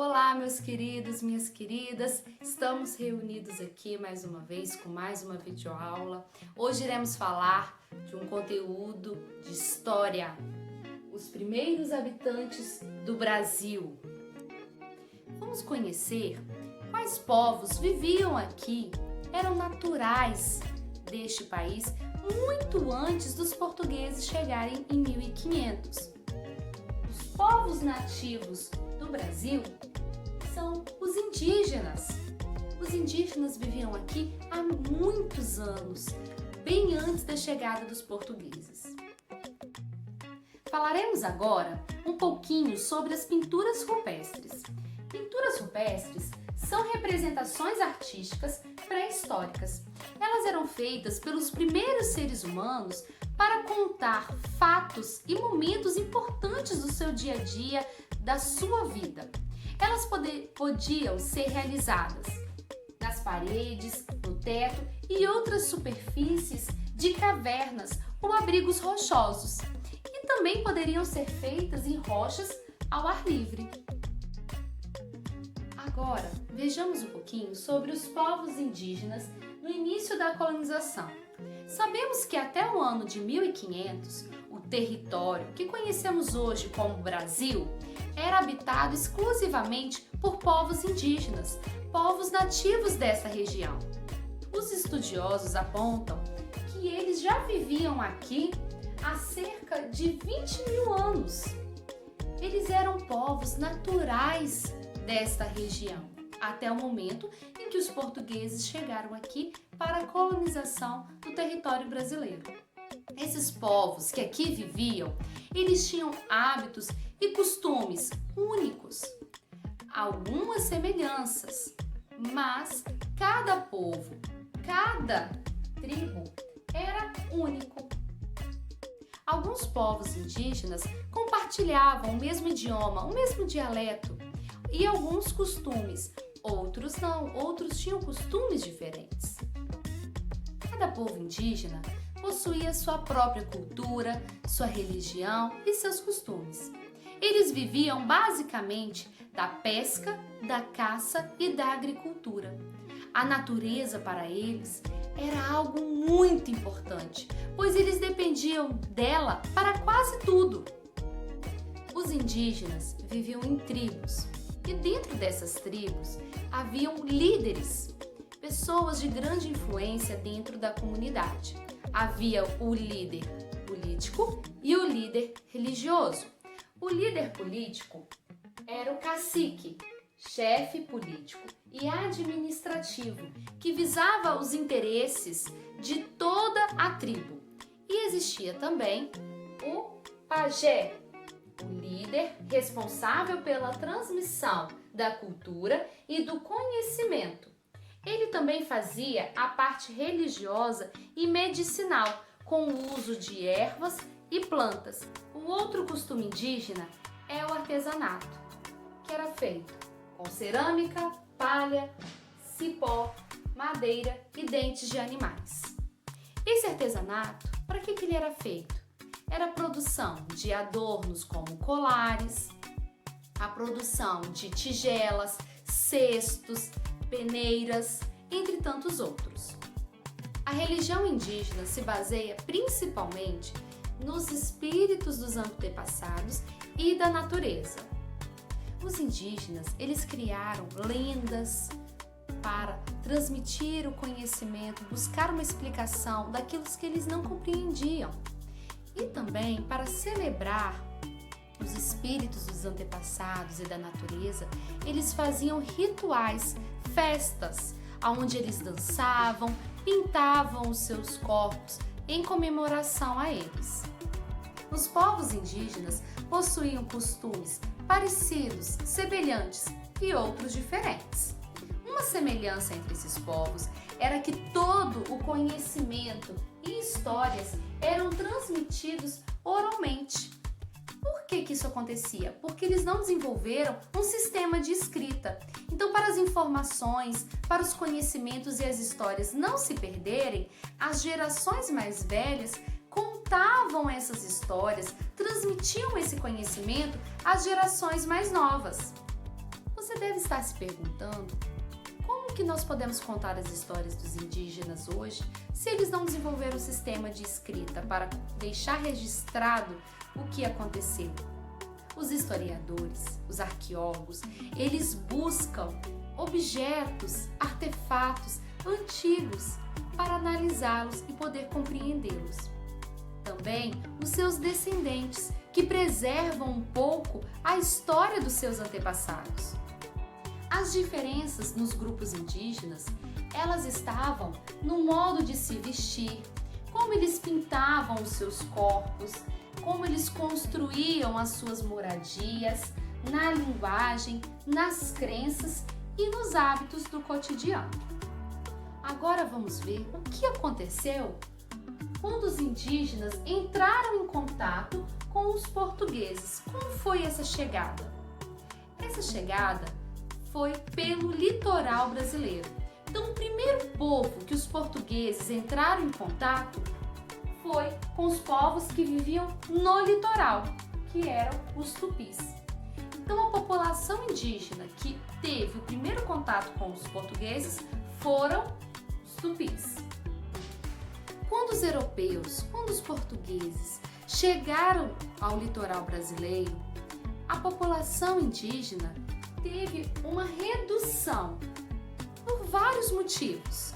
Olá, meus queridos, minhas queridas, estamos reunidos aqui mais uma vez com mais uma videoaula. Hoje iremos falar de um conteúdo de história, os primeiros habitantes do Brasil. Vamos conhecer quais povos viviam aqui, eram naturais deste país muito antes dos portugueses chegarem em 1500. Os povos nativos do Brasil são os indígenas. Os indígenas viviam aqui há muitos anos, bem antes da chegada dos portugueses. Falaremos agora um pouquinho sobre as pinturas rupestres. Pinturas rupestres são representações artísticas pré-históricas. Elas eram feitas pelos primeiros seres humanos para contar fatos e momentos importantes do seu dia a dia, da sua vida. Elas podiam ser realizadas nas paredes, no teto e outras superfícies de cavernas ou abrigos rochosos. E também poderiam ser feitas em rochas ao ar livre. Agora, vejamos um pouquinho sobre os povos indígenas no início da colonização. Sabemos que até o ano de 1500, o território que conhecemos hoje como Brasil era habitado exclusivamente por povos indígenas, povos nativos dessa região. Os estudiosos apontam que eles já viviam aqui há cerca de 20 mil anos. Eles eram povos naturais desta região, até o momento em que os portugueses chegaram aqui para a colonização do território brasileiro. Esses povos que aqui viviam, eles tinham hábitos e costumes únicos, algumas semelhanças, mas cada povo, cada tribo era único. Alguns povos indígenas compartilhavam o mesmo idioma, o mesmo dialeto e alguns costumes, outros não, outros tinham costumes diferentes. Cada povo indígena possuía sua própria cultura, sua religião e seus costumes. Eles viviam basicamente da pesca, da caça e da agricultura. A natureza para eles era algo muito importante, pois eles dependiam dela para quase tudo. Os indígenas viviam em tribos e dentro dessas tribos haviam líderes, pessoas de grande influência dentro da comunidade. Havia o líder político e o líder religioso. O líder político era o cacique, chefe político e administrativo, que visava os interesses de toda a tribo. E existia também o pajé, o líder responsável pela transmissão da cultura e do conhecimento. Ele também fazia a parte religiosa e medicinal, com o uso de ervas e plantas. O outro costume indígena é o artesanato, que era feito com cerâmica, palha, cipó, madeira e dentes de animais. Esse artesanato, para que ele era feito? Era a produção de adornos como colares, a produção de tigelas, cestos, peneiras, entre tantos outros. A religião indígena se baseia principalmente nos espíritos dos antepassados e da natureza. Os indígenas, eles criaram lendas para transmitir o conhecimento, buscar uma explicação daquilo que eles não compreendiam e também para celebrar os espíritos dos antepassados e da natureza. Eles faziam rituais, festas, onde eles dançavam, pintavam os seus corpos em comemoração a eles. Os povos indígenas possuíam costumes parecidos, semelhantes e outros diferentes. Uma semelhança entre esses povos era que todo o conhecimento e histórias eram transmitidos oralmente. Por que isso acontecia? Porque eles não desenvolveram um sistema de escrita. Então, para as informações, para os conhecimentos e as histórias não se perderem, as gerações mais velhas contavam essas histórias, transmitiam esse conhecimento às gerações mais novas. Você Você deve estar se perguntando como que nós podemos contar as histórias dos indígenas hoje se eles não desenvolveram um sistema de escrita para deixar registrado o que aconteceu. Os historiadores, os arqueólogos, eles buscam objetos, artefatos antigos para analisá-los e poder compreendê-los. Também os seus descendentes, que preservam um pouco a história dos seus antepassados. As diferenças nos grupos indígenas, elas estavam no modo de se vestir, como eles pintavam os seus corpos, como eles construíam as suas moradias, na linguagem, nas crenças e nos hábitos do cotidiano. Agora vamos ver o que aconteceu quando os indígenas entraram em contato com os portugueses. Como foi essa chegada? Essa chegada foi pelo litoral brasileiro. Então, o primeiro povo que os portugueses entraram em contato foi com os povos que viviam no litoral, que eram os tupis. Então, a população indígena que teve o primeiro contato com os portugueses foram os tupis. Quando os europeus, quando os portugueses chegaram ao litoral brasileiro, a população indígena teve uma redução por vários motivos.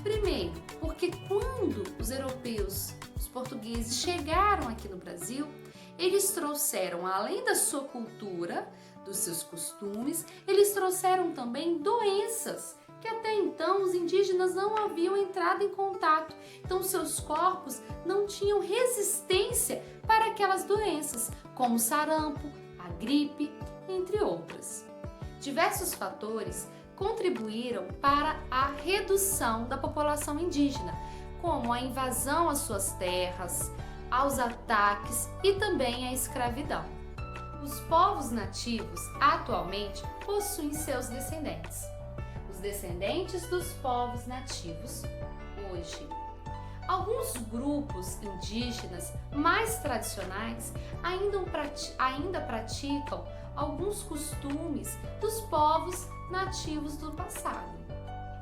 Primeiro, porque quando os europeus, os portugueses chegaram aqui no Brasil, eles trouxeram, além da sua cultura, dos seus costumes, eles trouxeram também doenças que até então os indígenas não haviam entrado em contato. Então, seus corpos não tinham resistência para aquelas doenças, como o sarampo, a gripe, entre outras. Diversos fatores contribuíram para a redução da população indígena, como a invasão às suas terras, aos ataques e também a escravidão. Os povos nativos atualmente possuem seus descendentes. Os descendentes dos povos nativos hoje. Alguns grupos indígenas mais tradicionais ainda praticam alguns costumes dos povos nativos do passado.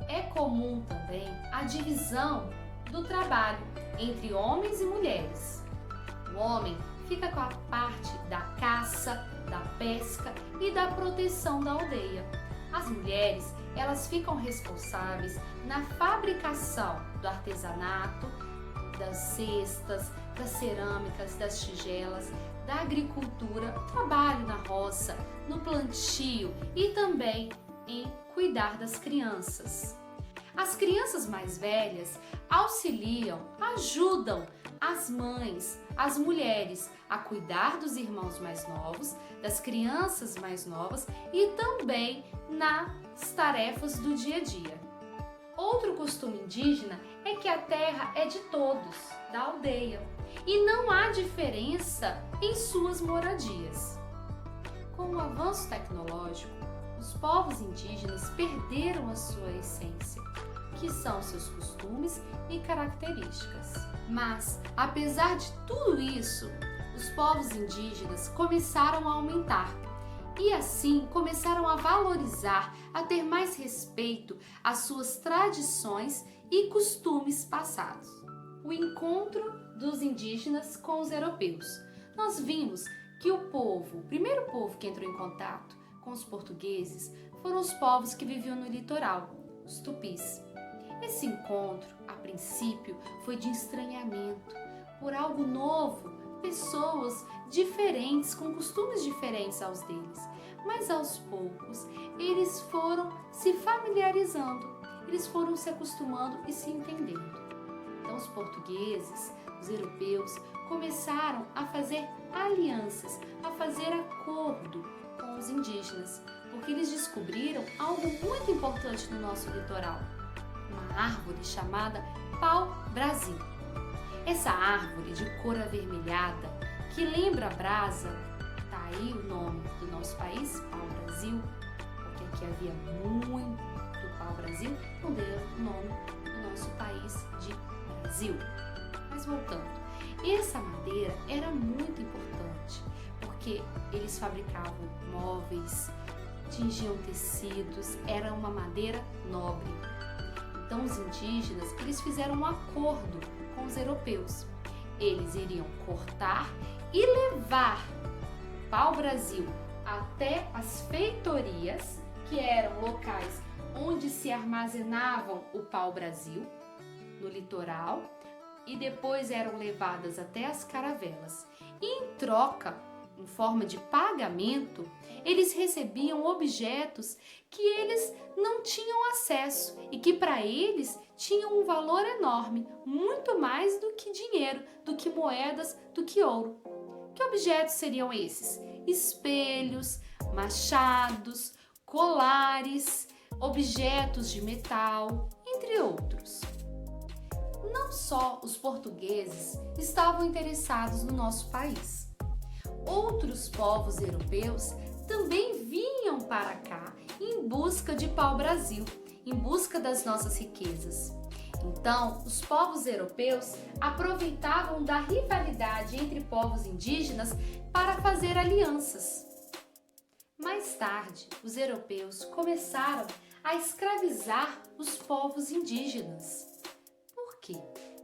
É comum também a divisão do trabalho entre homens e mulheres. O homem fica com a parte da caça, da pesca e da proteção da aldeia. As mulheres, elas ficam responsáveis na fabricação do artesanato, das cestas, das cerâmicas, das tigelas, da agricultura, trabalho na roça, no plantio e também em cuidar das crianças. As crianças mais velhas auxiliam, ajudam as mães, as mulheres a cuidar dos irmãos mais novos, das crianças mais novas e também nas tarefas do dia a dia. Outro costume indígena é que a terra é de todos, da aldeia, e não há diferença em suas moradias. Com o avanço tecnológico, os povos indígenas perderam a sua essência, que são seus costumes e características. Mas, apesar de tudo isso, os povos indígenas começaram a aumentar e assim começaram a valorizar, a ter mais respeito às suas tradições e costumes passados. O encontro dos indígenas com os europeus. Nós vimos que o primeiro povo que entrou em contato com os portugueses foram os povos que viviam no litoral, os tupis. Esse encontro, a princípio, foi de estranhamento por algo novo, pessoas diferentes, com costumes diferentes aos deles. Mas aos poucos, eles foram se familiarizando, eles foram se acostumando e se entendendo. Então, os portugueses, os europeus, começaram a fazer alianças, a fazer acordo com os indígenas, porque eles descobriram algo muito importante no nosso litoral, uma árvore chamada pau-brasil. Essa árvore de cor avermelhada, que lembra a brasa, tá aí o nome do nosso país, pau-brasil, porque aqui havia muito pau-brasil, então deu o nome do nosso país de Brasil. Mas voltando, essa madeira era muito importante, porque eles fabricavam móveis, tingiam tecidos, era uma madeira nobre. Então os indígenas, eles fizeram um acordo com os europeus. Eles iriam cortar e levar o pau-brasil até as feitorias, que eram locais onde se armazenavam o pau-brasil, no litoral, e depois eram levadas até as caravelas. E em troca, em forma de pagamento, eles recebiam objetos que eles não tinham acesso e que para eles tinham um valor enorme, muito mais do que dinheiro, do que moedas, do que ouro. Que objetos seriam esses? Espelhos, machados, colares, objetos de metal, entre outros. Não só os portugueses estavam interessados no nosso país. Outros povos europeus também vinham para cá em busca de pau-brasil, em busca das nossas riquezas. Então, os povos europeus aproveitavam da rivalidade entre povos indígenas para fazer alianças. Mais tarde, os europeus começaram a escravizar os povos indígenas. Por quê?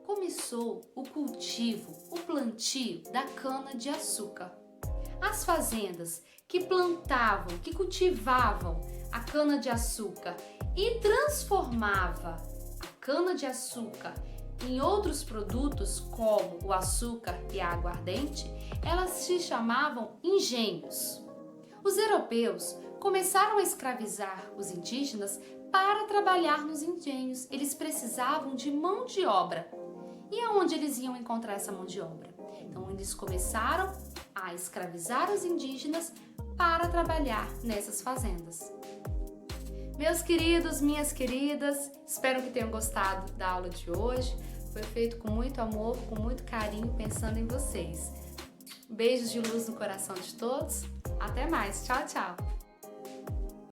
Começou o cultivo, o plantio da cana-de-açúcar. As fazendas que plantavam, que cultivavam a cana-de-açúcar e transformava a cana-de-açúcar em outros produtos como o açúcar e a aguardente, elas se chamavam engenhos. Os europeus começaram a escravizar os indígenas para trabalhar nos engenhos. Eles precisavam de mão de obra. E aonde eles iam encontrar essa mão de obra? Então, eles começaram a escravizar os indígenas para trabalhar nessas fazendas. Meus queridos, minhas queridas, espero que tenham gostado da aula de hoje. Foi feito com muito amor, com muito carinho, pensando em vocês. Beijos de luz no coração de todos. Até mais. Tchau, tchau.